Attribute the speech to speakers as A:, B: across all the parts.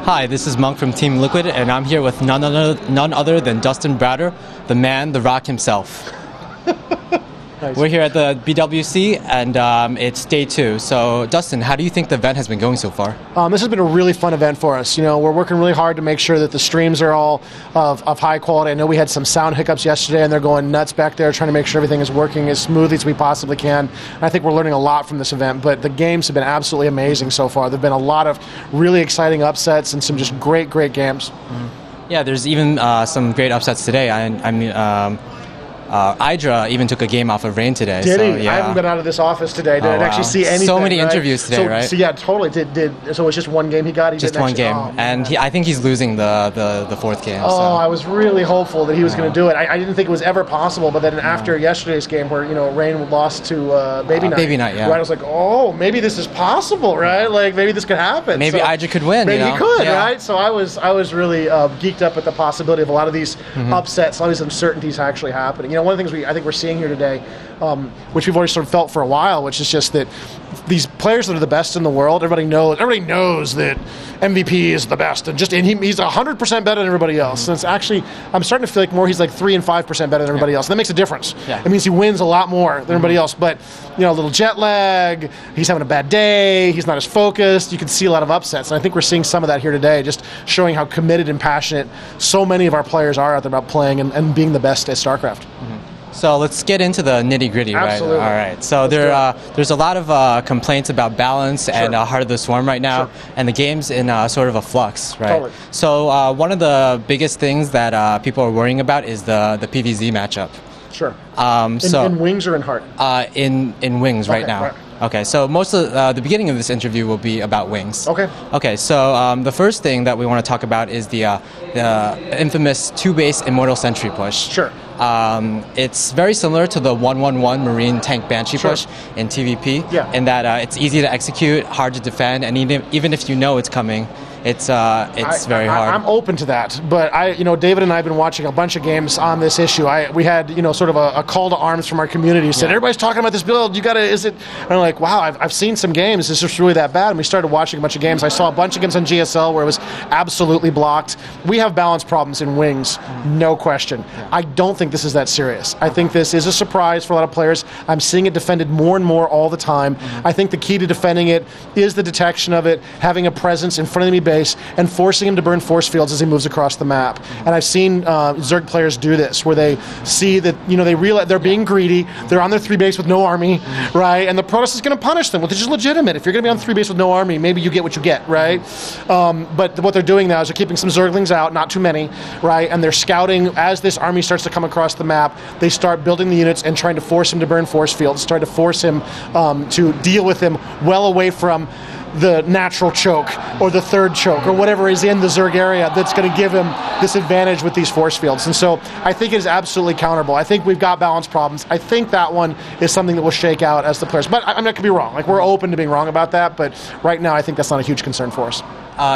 A: Hi, this is Monk from Team Liquid, and I'm here with none other than Dustin Browder, the man, the rock himself. Nice. We're here at the BWC, and it's day 2. So, Dustin, how do you think the event has been going so far?
B: This has been a really fun event for us. You know, we're working really hard to make sure that the streams are all of high quality. I know we had some sound hiccups yesterday, and they're going nuts back there trying to make sure everything is working as smoothly as we possibly can. And I think we're learning a lot from this event, but the games have been absolutely amazing so far. There have been a lot of really exciting upsets and some just great games.
A: Mm-hmm. Yeah, there's even some great upsets today. EAIA even took a game off of Rain today.
B: Did
A: so,
B: he?
A: Yeah.
B: I haven't been out of this office today to actually see anything.
A: So many interviews today, right?
B: So yeah, totally. So it's just one game he got?
A: Just one game. And I think he's losing the fourth game.
B: Oh,
A: so.
B: I was really hopeful that he was going to do it. I didn't think it was ever possible, but then after yesterday's game where, you know, Rain lost to Baby Night.
A: Baby Night, yeah.
B: Right, I was like, oh, maybe this is possible, right? Like, maybe this could happen.
A: Maybe EAIA could win.
B: Maybe
A: he
B: could, right? So I was really geeked up at the possibility of a lot of these upsets, a lot of these uncertainties actually happening. You know, one of the things I think we're seeing here today, which we've already sort of felt for a while, which is just that these players that are the best in the world, everybody knows that MVP is the best, and he's 100% better than everybody else. And it's actually, I'm starting to feel like he's like 3 and 5% better than everybody else. That makes a difference. Yeah. It means he wins a lot more than everybody else. But you know, a little jet lag, he's having a bad day, he's not as focused. You can see a lot of upsets, and I think we're seeing some of that here today, just showing how committed and passionate so many of our players are out there about playing and being the best at StarCraft.
A: Mm-hmm. So let's get into the nitty-gritty, right?
B: Absolutely.
A: All right. So there's a lot of complaints about balance and Heart of the Swarm right now, and the game's in sort of a flux, right?
B: Totally.
A: So one of the biggest things that people are worrying about is the PvZ matchup.
B: Sure. In Wings or in Heart?
A: In Wings right now.
B: Right.
A: Okay, so most of the beginning of this interview will be about Wings.
B: Okay.
A: Okay, so the first thing that we want to talk about is the infamous 2-base Immortal Sentry push.
B: Sure.
A: It's very similar to the 1-1-1 Marine Tank Banshee push in TVP, in that it's easy to execute, hard to defend, and even if you know it's coming, it's very hard.
B: I'm open to that, but David and I have been watching a bunch of games on this issue. We had sort of a call to arms from our community. Said everybody's talking about this build. You got to, is it? And I'm like, wow, I've seen some games. Is this really that bad? And we started watching a bunch of games. I saw a bunch of games on GSL where it was absolutely blocked. We have balance problems in Wings, no question. I don't think this is that serious. I think this is a surprise for a lot of players. I'm seeing it defended more and more all the time. I think the key to defending it is the detection of it, having a presence in front of the enemy base, and forcing him to burn force fields as he moves across the map. And I've seen Zerg players do this, where they see that they realize they're being greedy. They're on their 3 base with no army, right? And the Protoss is going to punish them, which is legitimate. If you're going to be on 3 base with no army, maybe you get what you get, right? But what they're doing now is they're keeping some Zerglings out, not too many, right? And they're scouting as this army starts to come across the map. They start building the units and trying to force him to burn force fields, trying to force him to deal with him well away from the natural choke or the third choke or whatever is in the Zerg area that's going to give him this advantage with these force fields. And so I think it is absolutely counterable. I think we've got balance problems. I think that one is something that will shake out as the players. But I could be wrong. Like, we're open to being wrong about that, but right now I think that's not a huge concern for us.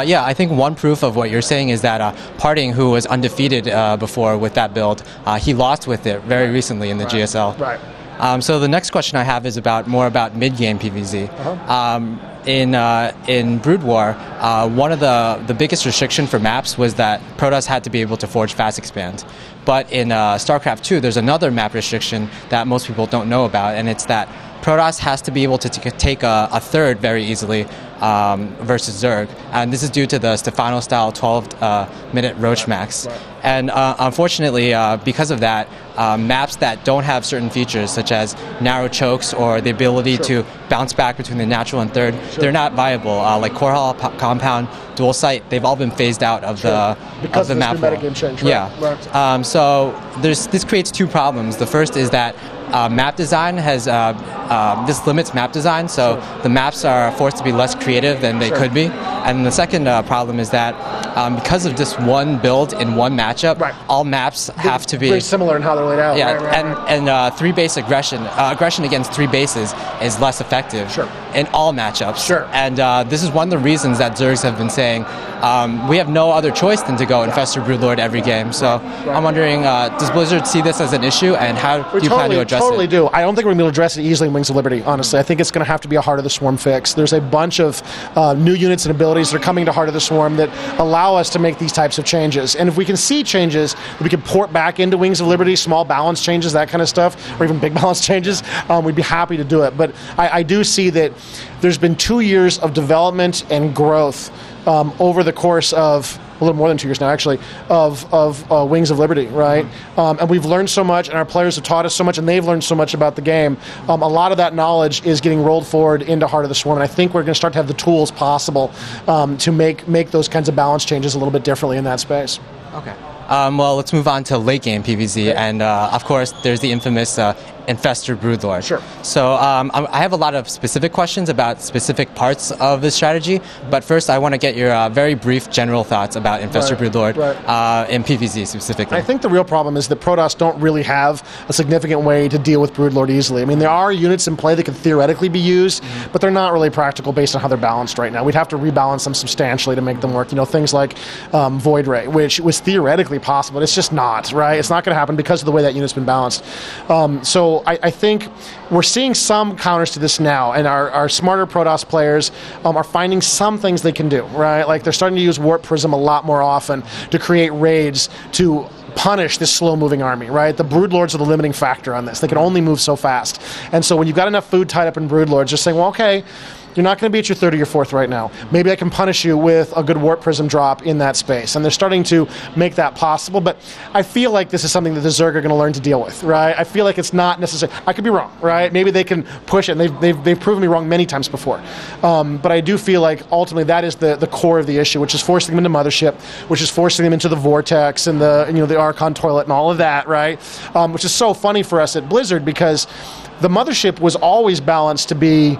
A: Yeah, I think one proof of what you're saying is that Parting, who was undefeated before with that build, he lost with it very recently in the GSL.
B: Right.
A: So the next question I have is more about mid-game PvZ. In Brood War, one of the biggest restriction for maps was that Protoss had to be able to forge fast expand. But in StarCraft 2, there's another map restriction that most people don't know about, and it's that Protoss has to be able to take a third very easily versus Zerg. And this is due to the Stefano-style 12-minute Roach max. Right. And unfortunately, because of that, maps that don't have certain features, such as narrow chokes or the ability to bounce back between the natural and third, they're not viable. Like Core Hall Compound, Dual Sight, they've all been phased out of the map.
B: Metagame change, right?
A: Yeah.
B: Right.
A: So this creates 2 problems. The first is that map design has this limits map design, so the maps are forced to be less creative than they could be. And the second problem is that because of this one build in one matchup, all maps have to be
B: very similar in how they're laid out.
A: Yeah, and three base aggression against three bases is less effective in all matchups. And this is one of the reasons that Zergs have been saying we have no other choice than to go Infestor Broodlord every game. So I'm wondering, does Blizzard see this as an issue, and how do you plan to address it?
B: We totally do. I don't think we're going to be able to address it easily in Wings of Liberty, honestly. I think it's going to have to be a Heart of the Swarm fix. There's a bunch of new units and abilities that are coming to Heart of the Swarm that allow us to make these types of changes. And if we can see changes that we can port back into Wings of Liberty, small balance changes, that kind of stuff, or even big balance changes, we'd be happy to do it. But I do see that there's been 2 years of development and growth over the course of a little more than 2 years now, actually, of Wings of Liberty, right? And we've learned so much, and our players have taught us so much, and they've learned so much about the game. A lot of that knowledge is getting rolled forward into Heart of the Swarm, and I think we're going to start to have the tools possible to make those kinds of balance changes a little bit differently in that space.
A: Okay. Well, let's move on to late game PvZ, and of course, there's the infamous Infestor Broodlord. So I have a lot of specific questions about specific parts of the strategy, but first I want to get your very brief general thoughts about Infestor Broodlord in PvZ specifically.
B: I think the real problem is that Protoss don't really have a significant way to deal with Broodlord easily. I mean, there are units in play that could theoretically be used, but they're not really practical based on how they're balanced right now. We'd have to rebalance them substantially to make them work. You know, things like Void Ray, which was theoretically possible. It's just not, right? It's not going to happen because of the way that unit's been balanced. So I think we're seeing some counters to this now, and our smarter Protoss players are finding some things they can do, right? Like they're starting to use Warp Prism a lot more often to create raids to punish this slow-moving army, right? The Broodlords are the limiting factor on this. They can only move so fast. And so when you've got enough food tied up in Broodlords, just saying, well, okay, you're not going to be at your third or your fourth right now. Maybe I can punish you with a good Warp Prism drop in that space. And they're starting to make that possible, but I feel like this is something that the Zerg are going to learn to deal with, right? I feel like it's not necessary. I could be wrong, right? Maybe they can push it, and they've proven me wrong many times before. But I do feel like ultimately that is the core of the issue, which is forcing them into Mothership, which is forcing them into the Vortex and the Archon Toilet and all of that, right? Which is so funny for us at Blizzard because the Mothership was always balanced to be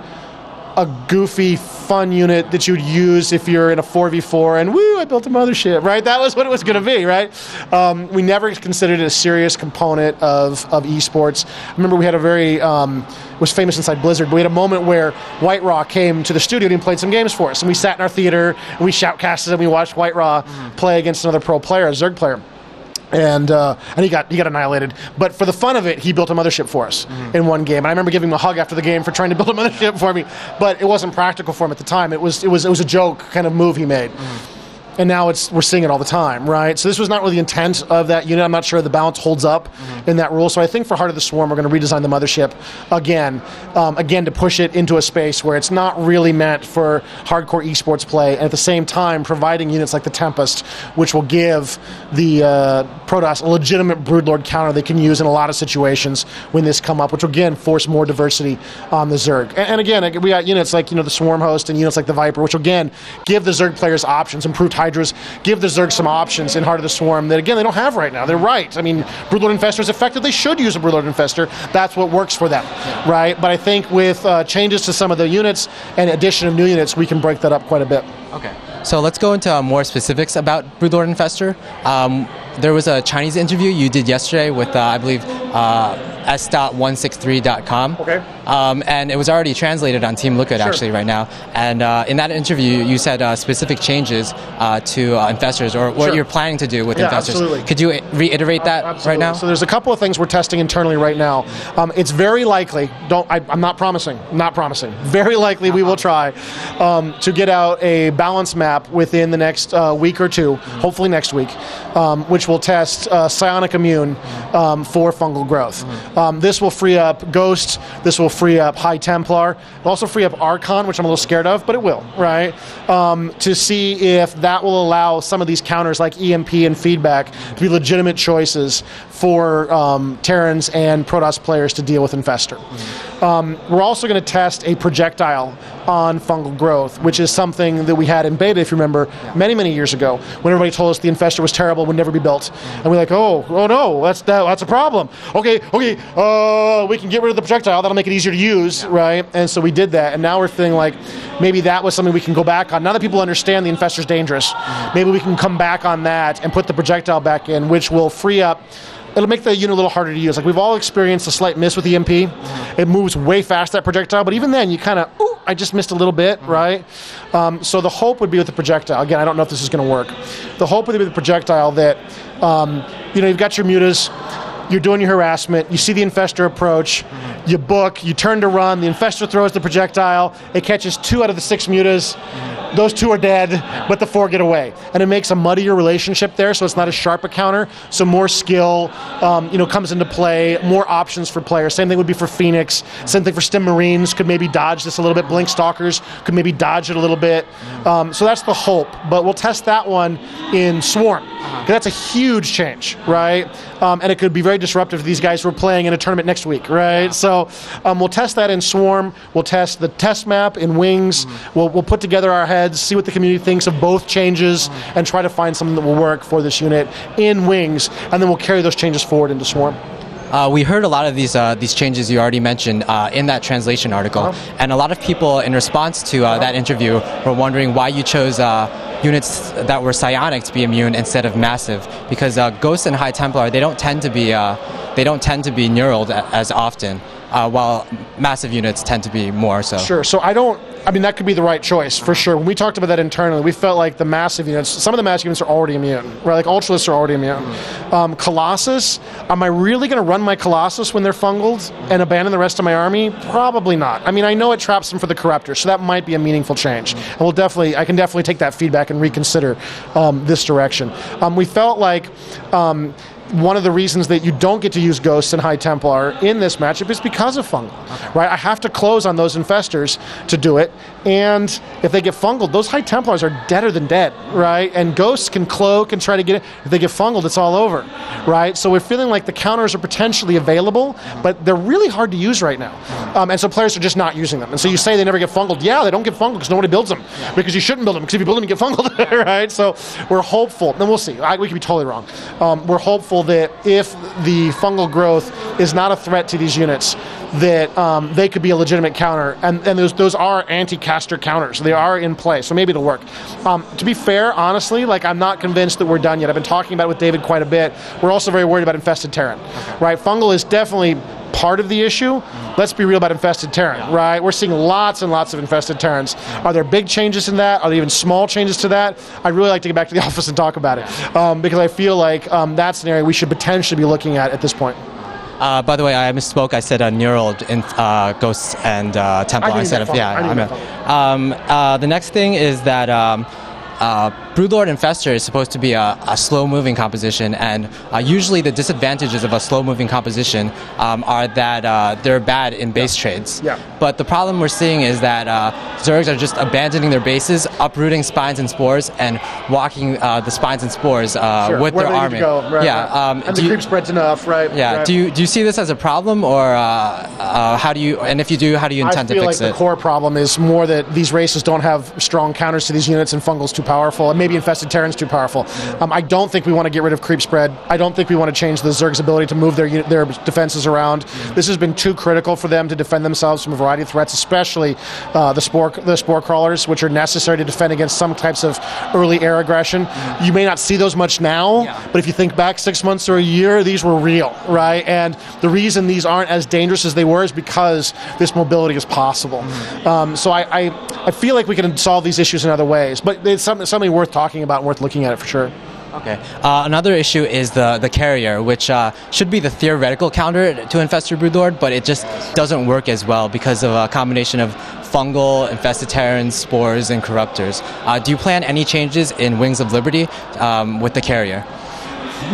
B: a goofy, fun unit that you'd use if you're in a 4v4 and woo, I built a Mothership, right? That was what it was going to be, right? We never considered it a serious component of esports. I remember we had a very, was famous inside Blizzard, but we had a moment where White Raw came to the studio and played some games for us. And we sat in our theater and we shoutcasted and we watched White Raw play against another pro player, a Zerg player. And he got annihilated. But for the fun of it, he built a Mothership for us in one game. And I remember giving him a hug after the game for trying to build a Mothership for me. But it wasn't practical for him at the time. It was a joke kind of move he made. And now we're seeing it all the time, right? So this was not really the intent of that unit. I'm not sure the balance holds up in that rule. So I think for Heart of the Swarm, we're going to redesign the Mothership again to push it into a space where it's not really meant for hardcore esports play, and at the same time providing units like the Tempest, which will give the Protoss a legitimate Broodlord counter they can use in a lot of situations when this come up, which will again force more diversity on the Zerg. And again, we got units like the Swarm Host and units like the Viper, which will again give the Zerg players options, improved Hydras, give the Zerg some options in Heart of the Swarm that again they don't have right now. They're right. I mean, Broodlord Infestor is effective. They should use a Broodlord Infestor. That's what works for them, right? But I think with changes to some of the units and addition of new units, we can break that up quite a bit.
A: Okay. So let's go into more specifics about Broodlord Infestor. There was a Chinese interview you did yesterday with, I believe, s.163.com.
B: Okay.
A: And it was already translated on Team Liquid actually right now. And in that interview, you said specific changes to Infestors, or what you're planning to do with Infestors.
B: Absolutely.
A: Could you reiterate that right now?
B: So there's a couple of things we're testing internally right now. It's very likely, I'm not promising, very likely we will try to get out a balance map within the next week or two, hopefully next week, which will test psionic immune for fungal growth. This will free up Ghost, this will free up High Templar, it'll also free up Archon, which I'm a little scared of, but it will, right? To see if that will allow some of these counters like EMP and feedback to be legitimate choices for Terrans and Protoss players to deal with Infestor. We're also going to test a projectile on fungal growth, which is something that we had in beta, if you remember, many years ago, when everybody told us the Infestor was terrible, would never be built. And we're like, oh no, that's a problem. Okay, we can get rid of the projectile, that'll make it easier to use, right? And so we did that, and now we're feeling like maybe that was something we can go back on. Now that people understand the infestor's dangerous, maybe we can come back on that and put the projectile back in, which will free up. It'll make the unit a little harder to use. Like, we've all experienced a slight miss with the EMP. It moves way fast, that projectile, but even then you kind of, I just missed a little bit, right? So the hope would be with the projectile. Again, I don't know if this is going to work. The hope would be with the projectile that, you've got your mutas, you're doing your harassment, you see the infestor approach, you book, you turn to run, the infestor throws the projectile, it catches 2 out of the 6 mutas, those 2 are dead, but the 4 get away. And it makes a muddier relationship there, so it's not as sharp a counter, so more skill comes into play, more options for players. Same thing would be for Phoenix, same thing for Stim Marines, could maybe dodge this a little bit, Blink Stalkers could maybe dodge it a little bit. So that's the hope, but we'll test that one in Swarm. That's a huge change, right? And it could be very disruptive to these guys who are playing in a tournament next week, right? So we'll test that in Swarm. We'll test the test map in Wings. We'll put together our heads, see what the community thinks of both changes, and try to find something that will work for this unit in Wings, and then we'll carry those changes forward into Swarm.
A: We heard a lot of these changes you already mentioned in that translation article, and a lot of people in response to that interview were wondering why you chose units that were psionic to be immune instead of massive, because Ghosts and High Templar, they don't tend to be neuraled as often, while massive units tend to be more so.
B: Sure. So that could be the right choice for sure. When we talked about that internally, we felt like the massive units, some of the massive units are already immune, right? Like Ultralists are already immune. Colossus, am I really going to run my Colossus when they're fungled and abandon the rest of my army? Probably not. I know it traps them for the Corruptor, so that might be a meaningful change. And I can definitely take that feedback and reconsider this direction. We felt like one of the reasons that you don't get to use Ghosts and High Templar in this matchup is because of fungal, right? I have to close on those infestors to do it, and if they get fungled, those High Templars are deader than dead, right? And Ghosts can cloak and try to get it. If they get fungled, it's all over, right? So we're feeling like the counters are potentially available, but they're really hard to use right now. And so players are just not using them. And so you say they never get fungled. Yeah, they don't get fungled because nobody builds them, because you shouldn't build them, because if you build them, you get fungled, right? So we're hopeful, and we'll see. We could be totally wrong. We're hopeful that if the fungal growth is not a threat to these units, that they could be a legitimate counter, and those are anti-caster counters. They are in play, so maybe it'll work. To be fair, honestly, I'm not convinced that we're done yet. I've been talking about it with David quite a bit. We're also very worried about infested Terran, right? Fungal is definitely part of the issue. Let's be real about infested Terran, right? We're seeing lots and lots of infested Terrans. Are there big changes in that? Are there even small changes to that? I'd really like to get back to the office and talk about it, because I feel like that's an area we should potentially be looking at this point.
A: By the way, I misspoke. I said neuraled in Ghosts and Templar instead of the next thing is that Broodlord Infestor is supposed to be a slow-moving composition, and usually the disadvantages of a slow-moving composition are that they're bad in base trades. But the problem we're seeing is that Zergs are just abandoning their bases, uprooting spines and spores, and walking the spines and spores with their army.
B: And the creep spread's enough, right?
A: Right. Do you see this as a problem, or how do you? And if you do, how do you intend to fix it?
B: I feel like the core problem is more that these races don't have strong counters to these units, and fungal's too powerful, and maybe infested Terran's too powerful. I don't think we want to get rid of creep spread. I don't think we want to change the Zerg's ability to move their defenses around. This has been too critical for them to defend themselves from a variety of threats, especially the spore crawlers, which are necessary to defend against some types of early air aggression. You may not see those much now, but if you think back 6 months or a year, these were real, right? And the reason these aren't as dangerous as they were is because this mobility is possible. So I feel like we can solve these issues in other ways, but it's something worth talking about and worth looking at it for sure.
A: Okay. Another issue is the carrier, which should be the theoretical counter to Infestor Broodlord, but it just doesn't work as well because of a combination of fungal, infested Terrans, spores, and corruptors. Do you plan any changes in Wings of Liberty with the carrier?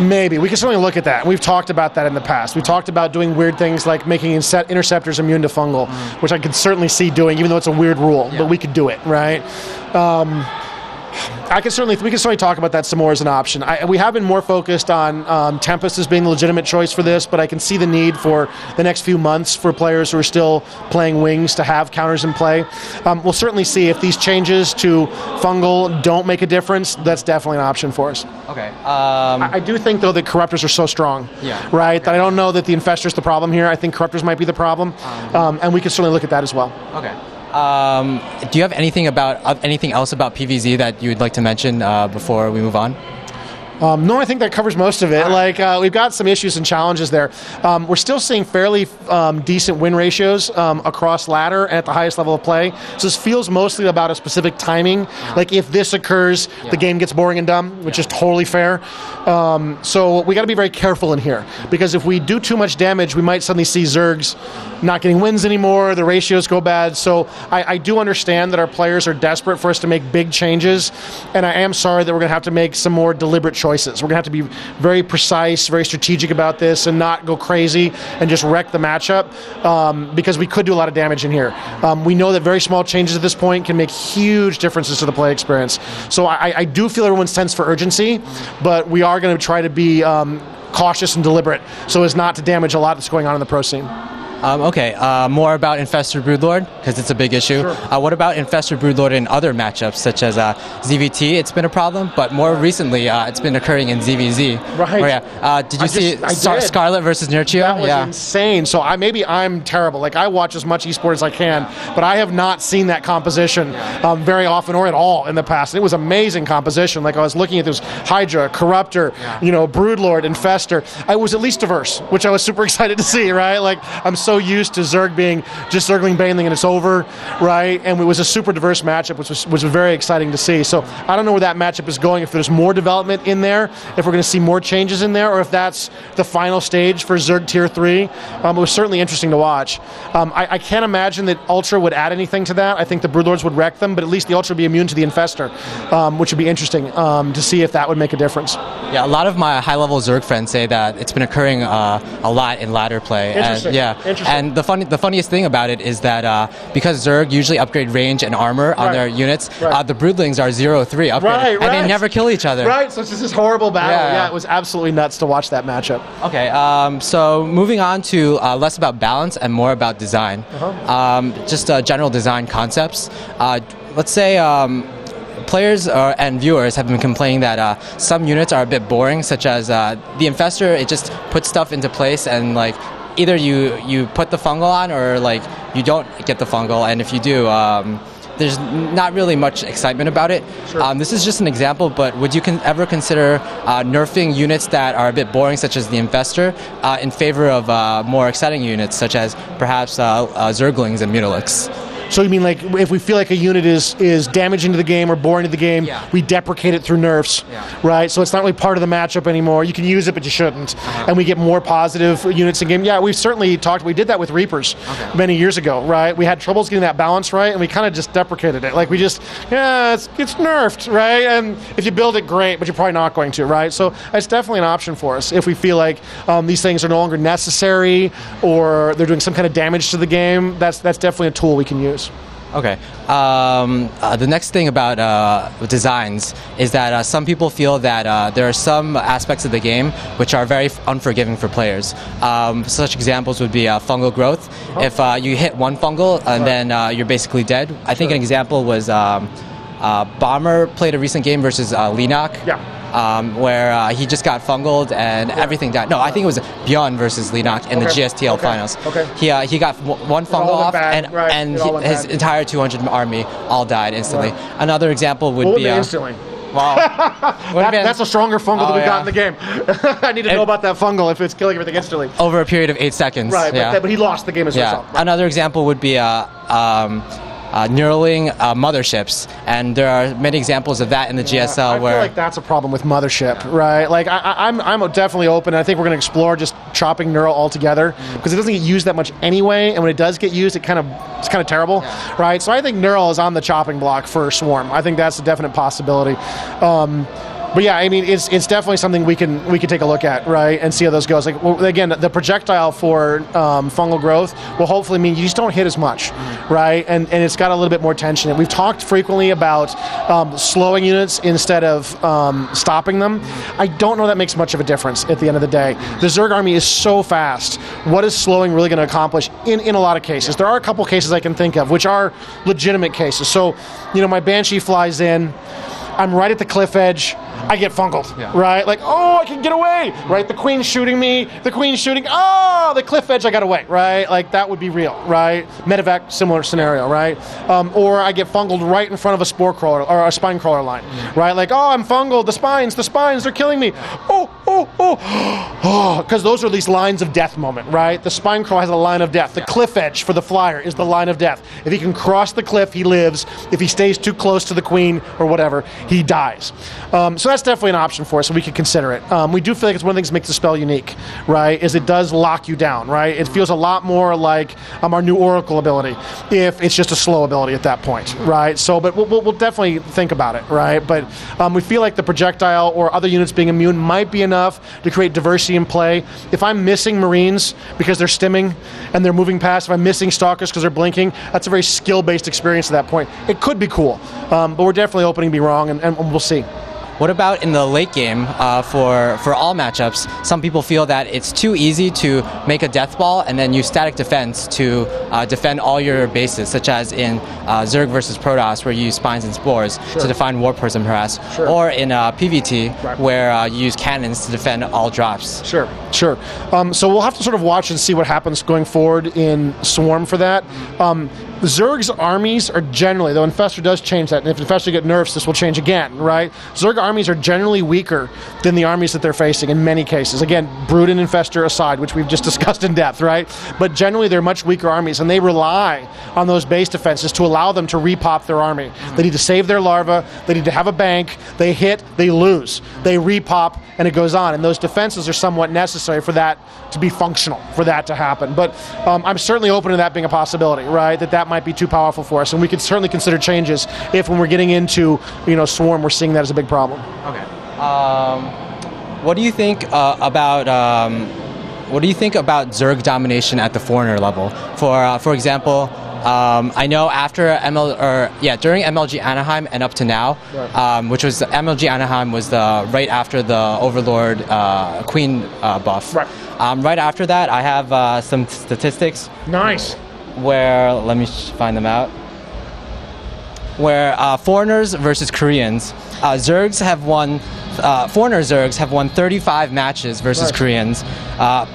B: Maybe. We can certainly look at that. We've talked about that in the past. We talked about doing weird things like making interceptors immune to fungal, which I could certainly see doing, even though it's a weird rule, but we could do it, right? we can certainly talk about that some more as an option. We have been more focused on Tempest as being the legitimate choice for this, but I can see the need for the next few months for players who are still playing wings to have counters in play. We'll certainly see if these changes to fungal don't make a difference. That's definitely an option for us.
A: Okay.
B: I do think, though, that corruptors are so strong, right, that I don't know that the infestor's the problem here. I think corruptors might be the problem, and we can certainly look at that as well.
A: Okay. Do you have anything else about PVZ that you would like to mention before we move on?
B: No, I think that covers most of it. We've got some issues and challenges there. We're still seeing fairly decent win ratios across ladder and at the highest level of play. So this feels mostly about a specific timing. Like if this occurs, the game gets boring and dumb, which is totally fair. So we got to be very careful in here, because if we do too much damage, we might suddenly see Zergs not getting wins anymore. The ratios go bad. So I do understand that our players are desperate for us to make big changes, and I am sorry that we're going to have to make some more deliberate choices. We're going to have to be very precise, very strategic about this, and not go crazy and just wreck the matchup, because we could do a lot of damage in here. We know that very small changes at this point can make huge differences to the play experience. So I do feel everyone's sense for urgency, but we are going to try to be cautious and deliberate so as not to damage a lot that's going on in the pro scene.
A: More about Infestor Broodlord, because it's a big issue.
B: Sure.
A: What about Infestor Broodlord in other matchups, such as ZVT? It's been a problem, but more recently, it's been occurring in ZVZ.
B: Right.
A: Did you see Scarlet versus Nurture?
B: That was insane. So maybe I'm terrible. I watch as much esport as I can, but I have not seen that composition very often or at all in the past. It was amazing composition. I was looking at this Hydra, Corruptor, Broodlord, Infestor. I was at least diverse, which I was super excited to see, right? I'm so used to Zerg being just Zergling Baneling and it's over, right? And it was a super diverse matchup, which was very exciting to see. So I don't know where that matchup is going, if there's more development in there, if we're going to see more changes in there, or if that's the final stage for Zerg Tier 3. It was certainly interesting to watch. I can't imagine that Ultra would add anything to that. I think the Broodlords would wreck them, but at least the Ultra would be immune to the Infestor, which would be interesting to see if that would make a difference.
A: Yeah, a lot of my high-level Zerg friends say that it's been occurring a lot in ladder play.
B: Interesting.
A: And the funniest thing about it is that because Zerg usually upgrade range and armor on their units, the Broodlings are 0-3 upgraded, and they never kill each other.
B: Right, so it's just this horrible battle. Yeah, it was absolutely nuts to watch that matchup.
A: Okay, so moving on to less about balance and more about design. Just general design concepts. Let's say players and viewers have been complaining that some units are a bit boring, such as the Infestor. It just puts stuff into place, and either you put the fungal on, or you don't get the fungal, and if you do, there's not really much excitement about it.
B: Sure.
A: This is just an example, but would you ever consider nerfing units that are a bit boring, such as the Infestor, in favor of more exciting units, such as perhaps Zerglings and Mutaliks?
B: So you mean if we feel like a unit is damaging to the game or boring to the game, we deprecate it through nerfs, right? So it's not really part of the matchup anymore. You can use it, but you shouldn't. And we get more positive units in game. Yeah, we've certainly we did that with Reapers many years ago, right? We had troubles getting that balance right, and we kind of just deprecated it. It's nerfed, right? And if you build it, great, but you're probably not going to, right? So it's definitely an option for us if we feel like these things are no longer necessary, or they're doing some kind of damage to the game. That's definitely a tool we can use.
A: Okay. The next thing about designs is that some people feel that there are some aspects of the game which are very unforgiving for players. Such examples would be fungal growth. If you hit one fungal and then you're basically dead. I think an example was Bomber played a recent game versus Linak. Where he just got fungled and everything died. No, I think it was Beyond versus Linak in the GSTL finals. He got one fungal off, and his entire 200 army all died instantly. Another example would be...
B: instantly?
A: Wow.
B: That's a stronger fungal than we got in the game. I need to know about that fungal if it's killing everything instantly.
A: Over a period of 8 seconds.
B: Right, but he lost the game as a result.
A: Another example would be... Neuraling motherships, and there are many examples of that in the GSL.
B: I feel like that's a problem with mothership, right? I'm definitely open. I think we're going to explore just chopping neural altogether, because it doesn't get used that much anyway, and when it does get used, it's kind of terrible, right? So I think neural is on the chopping block for Swarm. I think that's a definite possibility. But yeah, I mean, it's definitely something we can take a look at, right, and see how those goes. Like, well, again, the projectile for fungal growth will hopefully mean you just don't hit as much, right, and it's got a little bit more tension. And we've talked frequently about slowing units instead of stopping them. I don't know that makes much of a difference at the end of the day. The Zerg army is so fast. What is slowing really going to accomplish in a lot of cases? There are a couple cases I can think of which are legitimate cases. So, my Banshee flies in, I'm right at the cliff edge, I get fungled, right? Like, oh, I can get away, right? The queen's shooting me, the cliff edge, I got away, right? Like, that would be real, right? Medevac, similar scenario, right? Or I get fungled right in front of a spore crawler or a spine crawler line, right? Like, oh, I'm fungled, the spines, they're killing me. Because those are these lines of death moment, right? The spine crawler has a line of death. The cliff edge for the flyer is the line of death. If he can cross the cliff, he lives. If he stays too close to the queen or whatever, he dies. So that's definitely an option for us, so we could consider it. We do feel like it's one of the things that makes the spell unique, right, is it does lock you down, right? It feels a lot more like our new Oracle ability, if it's just a slow ability at that point, right? So, but we'll definitely think about it, right? But we feel like the projectile or other units being immune might be enough to create diversity in play. If I'm missing Marines because they're stimming and they're moving past, if I'm missing Stalkers because they're blinking, that's a very skill-based experience at that point. It could be cool, but we're definitely opening to be wrong, and we'll see.
A: What about in the late game for all matchups? Some people feel that it's too easy to make a death ball and then use static defense to defend all your bases, such as in Zerg versus Protoss, where you use spines and spores to defend Warp Prism Harass, or in PVT, where you use cannons to defend all drops.
B: Sure. So we'll have to sort of watch and see what happens going forward in Swarm for that. Zerg's armies are generally, though Infestor does change that, and if Infestor get nerfs, this will change again, right? Zerg armies are generally weaker than the armies that they're facing in many cases. Again, Brood and Infestor aside, which we've just discussed in depth, right? But generally they're much weaker armies, and they rely on those base defenses to allow them to repop their army. They need to save their larva, they need to have a bank, they hit, they lose, they repop, and it goes on. And those defenses are somewhat necessary for that to be functional, for that to happen. But I'm certainly open to that being a possibility, right? That might be too powerful for us, and we could certainly consider changes if, when we're getting into Swarm, we're seeing that as a big problem.
A: Okay. What do you think about Zerg domination at the foreigner level? For example, I know after during MLG Anaheim and up to now, which was MLG Anaheim was right after the Overlord Queen buff. Right. Right after that, I have some statistics.
B: Nice.
A: Where, let me find them out, where foreigners versus Koreans, Zergs have won, foreigner Zergs have won 35 matches versus Koreans.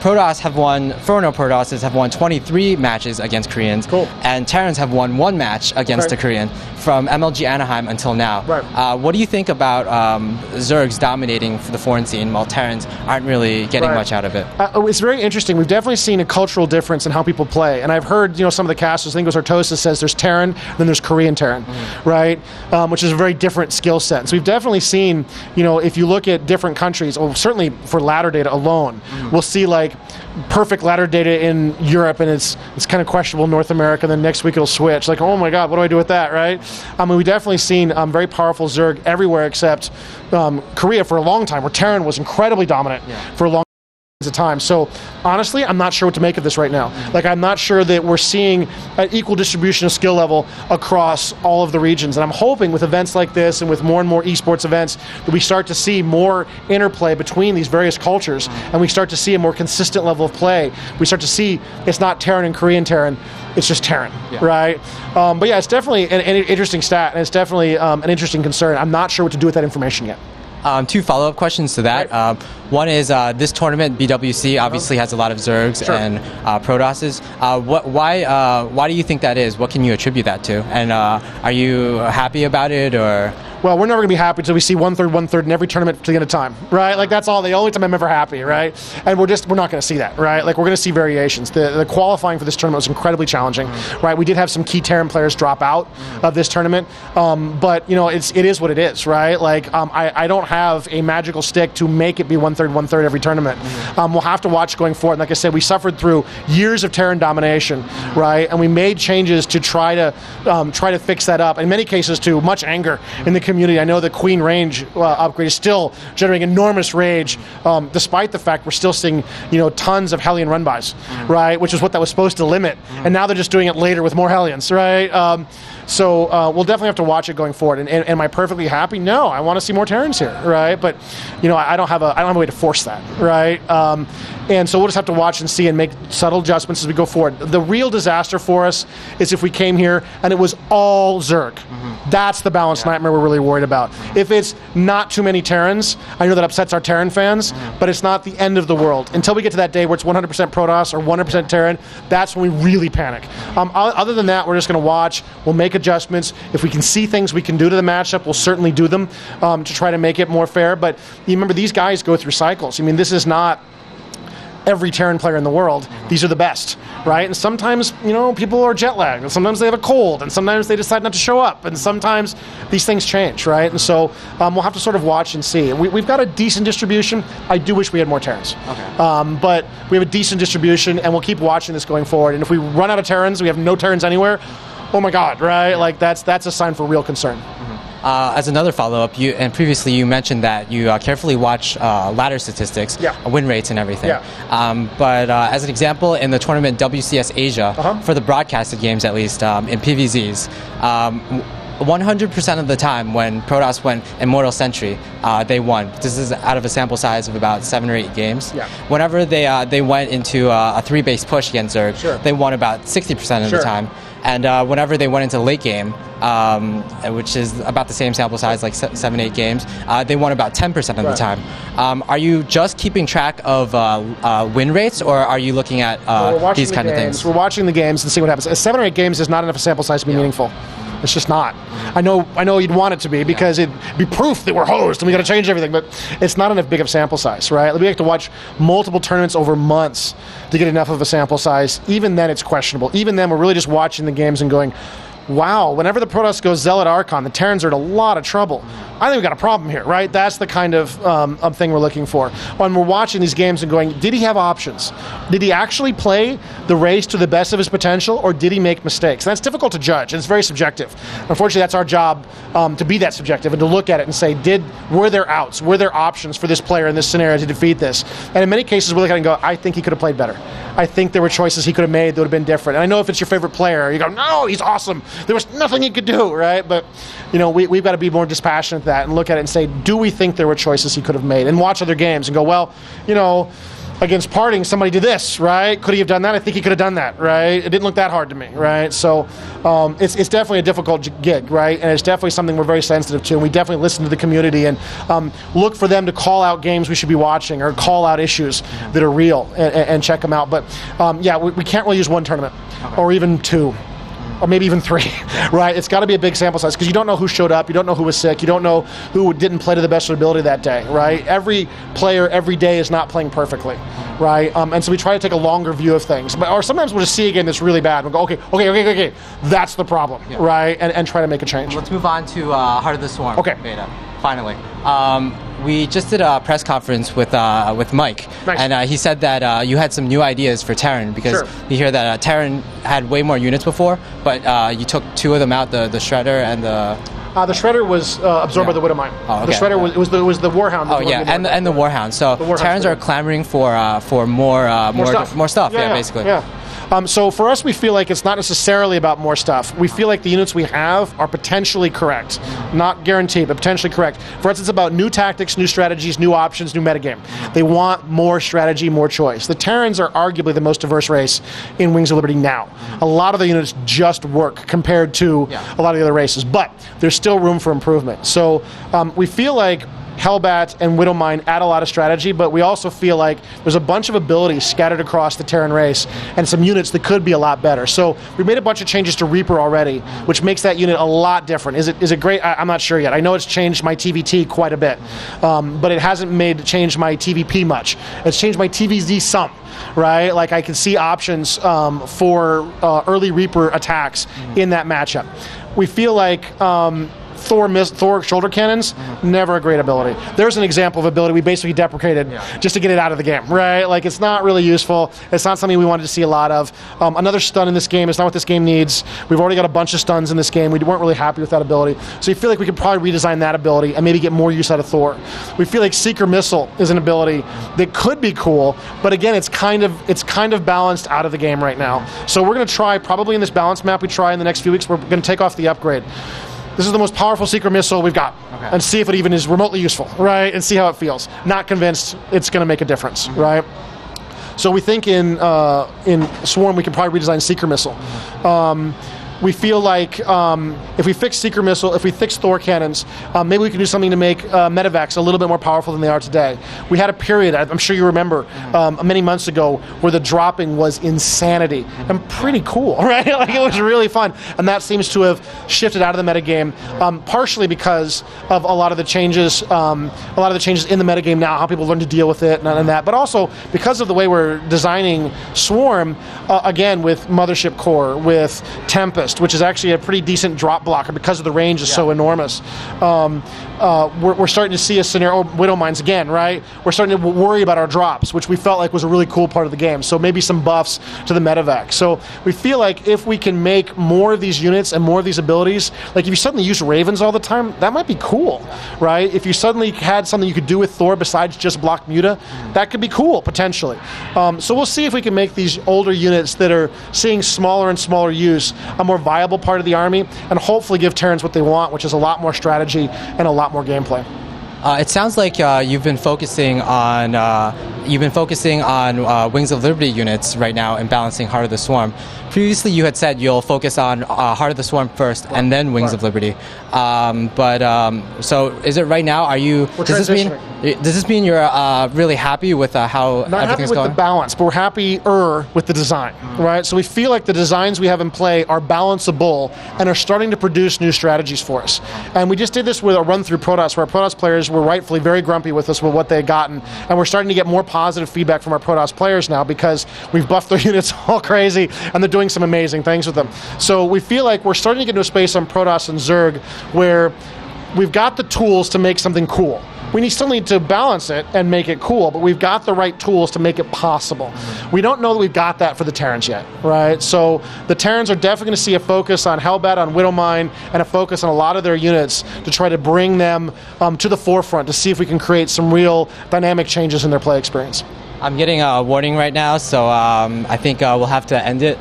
A: Foreigner Protosses have won 23 matches against Koreans. Cool. And Terrans have won 1 match against a Korean from MLG Anaheim until now. Right. What do you think about Zergs dominating for the foreign scene while Terrans aren't really getting much out of it?
B: It's very interesting. We've definitely seen a cultural difference in how people play. And I've heard some of the casters, I think it was Artosis, says there's Terran, then there's Korean Terran, right? Which is a very different skill set. So we've definitely seen, if you look at different countries, or certainly for ladder data alone, we'll see like perfect ladder data in Europe, and it's kind of questionable in North America, then next week it'll switch. Like, oh my God, what do I do with that, right? We've definitely seen very powerful Zerg everywhere except Korea for a long time, where Terran was incredibly dominant for a long time. So honestly, I'm not sure what to make of this right now. Like, I'm not sure that we're seeing an equal distribution of skill level across all of the regions. And I'm hoping with events like this and with more and more esports events that we start to see more interplay between these various cultures, and we start to see a more consistent level of play. We start to see it's not Terran and Korean Terran, it's just Terran, right? But yeah, it's definitely an interesting stat, and it's definitely an interesting concern. I'm not sure what to do with that information yet.
A: 2 follow-up questions to that. One is this tournament, BWC, obviously has a lot of Zergs and Protosses. Why do you think that is? What can you attribute that to? And are you happy about it, or?
B: Well, we're never going to be happy until we see 1/3 in every tournament to the end of time, right? Like, that's the only time I'm ever happy, right? And we're not going to see that, right? Like, we're going to see variations. The qualifying for this tournament was incredibly challenging, right? We did have some key Terran players drop out of this tournament, but it is what it is, right? Like, I don't have a magical stick to make it be 1/3 every tournament. We'll have to watch going forward. And like I said, we suffered through years of Terran domination, right? And we made changes to try to fix that up. In many cases, to much anger in the community. I know the Queen range upgrade is still generating enormous rage, despite the fact we're still seeing tons of Hellion run-bys, right? Which is what that was supposed to limit, and now they're just doing it later with more Hellions, right? So we'll definitely have to watch it going forward. And am I perfectly happy? No, I want to see more Terrans here, right? But I don't have a way to force that, right? And so we'll just have to watch and see and make subtle adjustments as we go forward. The real disaster for us is if we came here and it was all Zerg. That's the balance nightmare we're really worried about. If it's not too many Terrans, I know that upsets our Terran fans, but it's not the end of the world. Until we get to that day where it's 100% Protoss or 100% Terran, that's when we really panic. Other than that, we're just going to watch. We'll make adjustments. If we can see things we can do to the matchup, we'll certainly do them to try to make it more fair. But you remember, these guys go through cycles. I mean, this is not every Terran player in the world. These are the best, right? And sometimes, people are jet lagged, and sometimes they have a cold, and sometimes they decide not to show up, and sometimes these things change, right? And so we'll have to sort of watch and see. We've got a decent distribution. I do wish we had more Terrans. Okay. But we have a decent distribution, and we'll keep watching this going forward. And if we run out of Terrans, we have no Terrans anywhere, oh my God, right? Like that's a sign for real concern.
A: As another follow-up, previously you mentioned that you carefully watch ladder statistics, win rates and everything. But as an example, in the tournament WCS Asia, for the broadcasted games at least, in PVZs, 100% of the time when Protoss went Immortal Sentry, they won. This is out of a sample size of about 7 or 8 games. Whenever they went into a 3-base push against Zerg, they won about 60% of the time. And whenever they went into late game, which is about the same sample size, like 7, 8 games, they won about 10% of the time. Are you just keeping track of win rates, or are you looking at these kind of things?
B: We're watching the games and see what happens. 7 or 8 games is not enough a sample size to be meaningful. It's just not. I know you'd want it to be, because it'd be proof that we're hosed and we got to change everything, but it's not enough big of sample size, right? We have to watch multiple tournaments over months to get enough of a sample size. Even then, it's questionable. Even then, we're really just watching the games and going, wow, whenever the Protoss goes Zealot Archon, the Terrans are in a lot of trouble. I think we've got a problem here, right? That's the kind of thing we're looking for. When we're watching these games and going, did he have options? Did he actually play the race to the best of his potential, or did he make mistakes? And that's difficult to judge, and it's very subjective. Unfortunately, that's our job, to be that subjective and to look at it and say, were there outs? Were there options for this player in this scenario to defeat this? And in many cases, we look at it and go, I think he could have played better. I think there were choices he could have made that would have been different. And I know if it's your favorite player, you go, no, he's awesome. There was nothing he could do, right? But we've got to be more dispassionate at that and look at it and say, do we think there were choices he could have made? And watch other games and go, well, against Parting, somebody did this, right? Could he have done that? I think he could have done that, right? It didn't look that hard to me, right? So it's definitely a difficult gig, right? And it's definitely something we're very sensitive to, and we definitely listen to the community and look for them to call out games we should be watching or call out issues that are real and check them out. But we can't really use one tournament or even 2. Or maybe even 3, right? It's got to be a big sample size, because you don't know who showed up, you don't know who was sick, you don't know who didn't play to the best of their ability that day, right? Every player, every day is not playing perfectly, right? And so we try to take a longer view of things. Or sometimes we'll just see a game that's really bad and we'll go, okay, that's the problem, right? And try to make a change.
A: Let's move on to Heart of the Swarm beta, finally. We just did a press conference with Mike, and he said that you had some new ideas for Terran, because you hear that Terran had way more units before, but you took 2 of them out, the Shredder and the...
B: the Shredder was absorbed by the Widowmine. Oh, okay. The Shredder was the Warhound.
A: And the Warhound. So Terrans are clamoring for more stuff. Basically.
B: So for us, we feel like it's not necessarily about more stuff. We feel like the units we have are potentially correct. Not guaranteed, but potentially correct. For us, it's about new tactics, new strategies, new options, new metagame. They want more strategy, more choice. The Terrans are arguably the most diverse race in Wings of Liberty now. A lot of the units just work compared to a lot of the other races, but there's still room for improvement. So we feel like Hellbat and Widowmine add a lot of strategy, but we also feel like there's a bunch of abilities scattered across the Terran race and some units that could be a lot better. So we made a bunch of changes to Reaper already, which makes that unit a lot different. Is it great? I'm not sure yet. I know it's changed my TVT quite a bit, but it hasn't changed my TVP much. It's changed my TVZ some. Right? Like I can see options for early Reaper attacks in that matchup. We feel like Thor shoulder cannons, never a great ability. There's an example of ability we basically deprecated just to get it out of the game, right? Like, it's not really useful. It's not something we wanted to see a lot of. Another stun in this game is not what this game needs. We've already got a bunch of stuns in this game. We weren't really happy with that ability. So we feel like we could probably redesign that ability and maybe get more use out of Thor. We feel like Seeker Missile is an ability that could be cool, but again, it's kind of balanced out of the game right now. So we're going to try, probably in this balance map we try in the next few weeks, we're going to take off the upgrade. This is the most powerful Seeker Missile we've got, and see if it even is remotely useful, right? And see how it feels. Not convinced it's going to make a difference, right? So we think in Swarm we can probably redesign Seeker Missile. We feel like if we fix Seeker Missile, if we fix Thor cannons, maybe we can do something to make medevacs a little bit more powerful than they are today. We had a period, I'm sure you remember, many months ago, where the dropping was insanity and pretty cool, right? Like, it was really fun, and that seems to have shifted out of the metagame, partially because of a lot of the changes, in the metagame now, how people learn to deal with it and that, but also because of the way we're designing Swarm, again, with Mothership Core, with Tempest, which is actually a pretty decent drop blocker because of the range is so enormous. We're starting to see a scenario, Widow Mines again, right? We're starting to worry about our drops, which we felt like was a really cool part of the game. So maybe some buffs to the medevac. So we feel like if we can make more of these units and more of these abilities, like if you suddenly use Ravens all the time, that might be cool, right? If you suddenly had something you could do with Thor besides just block Muta, that could be cool, potentially. So we'll see if we can make these older units that are seeing smaller and smaller use a more viable part of the army, and hopefully give Terrans what they want, which is a lot more strategy and a lot more gameplay.
A: It sounds like you've been focusing on Wings of Liberty units right now and balancing Heart of the Swarm. Previously, you had said you'll focus on Heart of the Swarm first and then Wings of Liberty. So is it right now? Does this mean you're really happy with how
B: Not
A: everything's
B: happy with
A: going?
B: the balance, but we're happier with the design, right? So we feel like the designs we have in play are balanceable and are starting to produce new strategies for us. And we just did this with a run through Protoss, where our Protoss players were rightfully very grumpy with us with what they had gotten, and we're starting to get more positive feedback from our Protoss players now because we've buffed their units all crazy and they're doing some amazing things with them. So we feel like we're starting to get into a space on Protoss and Zerg where we've got the tools to make something cool. We still need to balance it and make it cool, but we've got the right tools to make it possible. We don't know that we've got that for the Terrans yet, right? So the Terrans are definitely going to see a focus on Hellbat, on Widowmine, and a focus on a lot of their units to try to bring them to the forefront to see if we can create some real dynamic changes in their play experience.
A: I'm getting a warning right now, so I think we'll have to end it.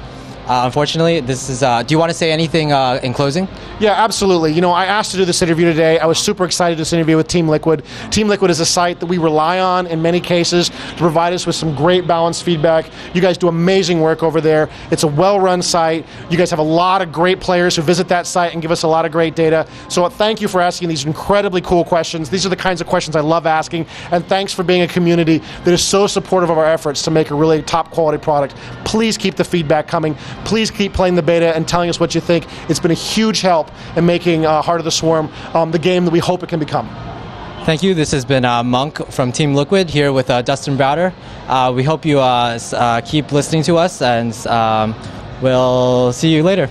A: Unfortunately, this is. Do you want to say anything in closing?
B: Yeah, absolutely. You know, I asked to do this interview today. I was super excited to do this interview with Team Liquid. Team Liquid is a site that we rely on in many cases to provide us with some great balanced feedback. You guys do amazing work over there. It's a well-run site. You guys have a lot of great players who visit that site and give us a lot of great data. So thank you for asking these incredibly cool questions. These are the kinds of questions I love asking. And thanks for being a community that is so supportive of our efforts to make a really top quality product. Please keep the feedback coming. Please keep playing the beta and telling us what you think. It's been a huge help in making Heart of the Swarm the game that we hope it can become.
A: Thank you. This has been Monk from Team Liquid here with Dustin Browder. We hope you keep listening to us, and we'll see you later.